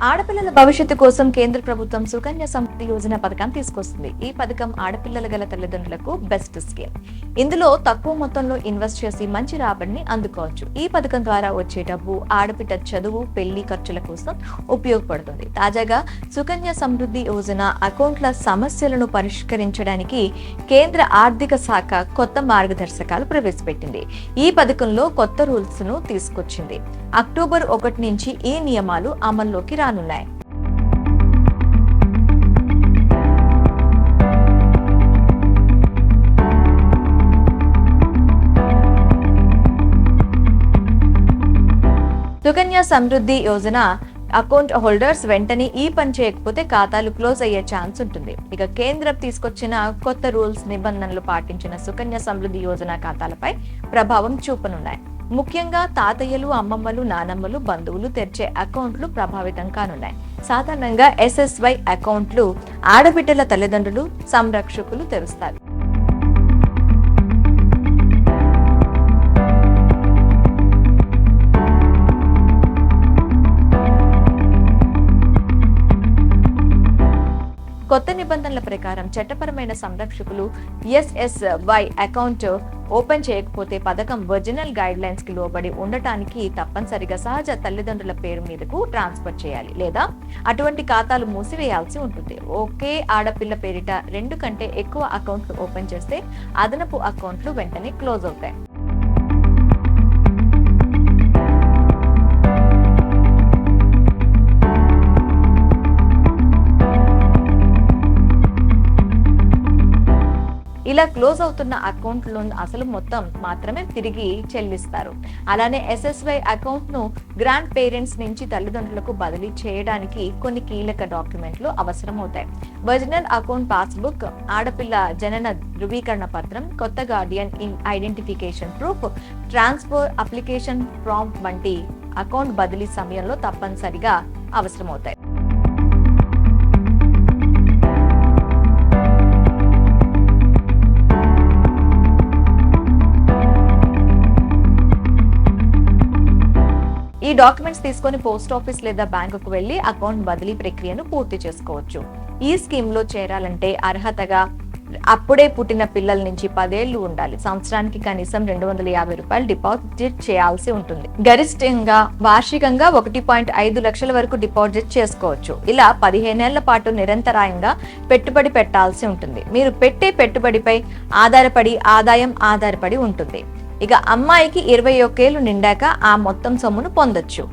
ఆడపిల్లల భవిష్యత్తు కోసం కేంద్ర ప్రభుత్వం సుకన్య సమృద్ధి యోజన పథకం తీసుకొస్తుంది. ఈ పథకం ఆడపిల్లల గల తల్లిదండ్రులకు బెస్ట్ స్కీమ్. ఇందులో తక్కువ మొత్తంలో ఇన్వెస్ట్ చేసి మంచి రాబడిని అందుకోవచ్చు. ఈ పథకం ద్వారా వచ్చే డబ్బు ఆడపిల్ల చదువు, పెళ్లి ఖర్చుల కోసం ఉపయోగపడుతుంది. తాజాగా సుకన్య సమృద్ధి యోజన అకౌంట్ల సమస్యలను పరిష్కరించడానికి కేంద్ర ఆర్థిక శాఖ కొత్త మార్గదర్శకాలు ప్రవేశపెట్టింది. ఈ పథకంలో కొత్త రూల్స్ ను తీసుకొచ్చింది. అక్టోబర్ 1 నుంచి ఈ నియమాలు అమల్లోకి రానున్నాయి. సుకన్య సమృద్ధి యోజన అకౌంట్ హోల్డర్స్ వెంటనే ఈ పని చేయకపోతే ఖాతాలు క్లోజ్ అయ్యే ఛాన్స్ ఉంటుంది. ఇక కేంద్రం తీసుకొచ్చిన కొత్త రూల్స్, నిబంధనలు పాటించిన సుకన్య సమృద్ధి యోజన ఖాతాలపై ప్రభావం చూపనున్నాయి. ముఖ్యంగా తాతయ్యలు, అమ్మమ్మలు, నానమ్మలు, బంధువులు తెరిచే అకౌంట్లు ప్రభావితం కానున్నాయి. సాధారణంగా SSY అకౌంట్లు ఆడబిడ్డల తల్లిదండ్రులు, సంరక్షకులు తెరుస్తారు. కొత్త నిబంధనల ప్రకారం చట్టపరమైన సంరక్షకులు SSY అకౌంట్ ఓపెన్ చేయకపోతే పథకం ఒరిజినల్ గైడ్ లైన్స్ కి లోబడి ఉండటానికి తప్పనిసరిగా సహజ తల్లిదండ్రుల పేరు మీదకు ట్రాన్స్ఫర్ చేయాలి, లేదా అటువంటి ఖాతాలు మూసివేయాల్సి ఉంటుంది. ఒకే ఆడపిల్ల పేరిట 2 కంటే ఎక్కువ అకౌంట్లు ఓపెన్ చేస్తే అదనపు అకౌంట్లు వెంటనే క్లోజ్ అవుతాయి. ఇలా క్లోజ్ అవుతున్న అకౌంట్లో అసలు మొత్తం మాత్రమే తిరిగి చెల్లిస్తారు. అలానే SSY అకౌంట్ ను గ్రాండ్ పేరెంట్స్ నుంచి తల్లిదండ్రులకు బదిలీ చేయడానికి కొన్ని కీలక డాక్యుమెంట్లు అవసరమవుతాయి. ఒరిజినల్ అకౌంట్ పాస్బుక్, ఆడపిల్ల జనన ధృవీకరణ పత్రం, కొత్త guardian identification proof, transfer application form వంటి అకౌంట్ బదిలీ సమయంలో తప్పనిసరిగా అవసరమవుతాయి. ఈ డాక్యుమెంట్స్ తీసుకొని పోస్ట్ ఆఫీస్ లేదా బ్యాంకుకు వెళ్లి అకౌంట్ బదిలీ ప్రక్రియను పూర్తి చేసుకోవచ్చు. ఈ స్కీమ్ లో చేరాలంటే అర్హతగా అప్పుడే పుట్టిన పిల్లల నుంచి 10 ఏళ్లు ఉండాలి. సంవత్సరానికి కనీసం $250 డిపాజిట్ చేయాల్సి ఉంటుంది. గరిష్టంగా వార్షికంగా 1.5 లక్షల వరకు డిపాజిట్ చేసుకోవచ్చు. ఇలా 15 ఏళ్ల పాటు నిరంతరాయంగా పెట్టుబడి పెట్టాల్సి ఉంటుంది. మీరు పెట్టే పెట్టుబడిపై ఆదాయం ఆధారపడి ఉంటుంది. ఇక అమ్మాయికి 21 ఏళ్లు నిండాక ఆ మొత్తం సొమ్మును పొందొచ్చు.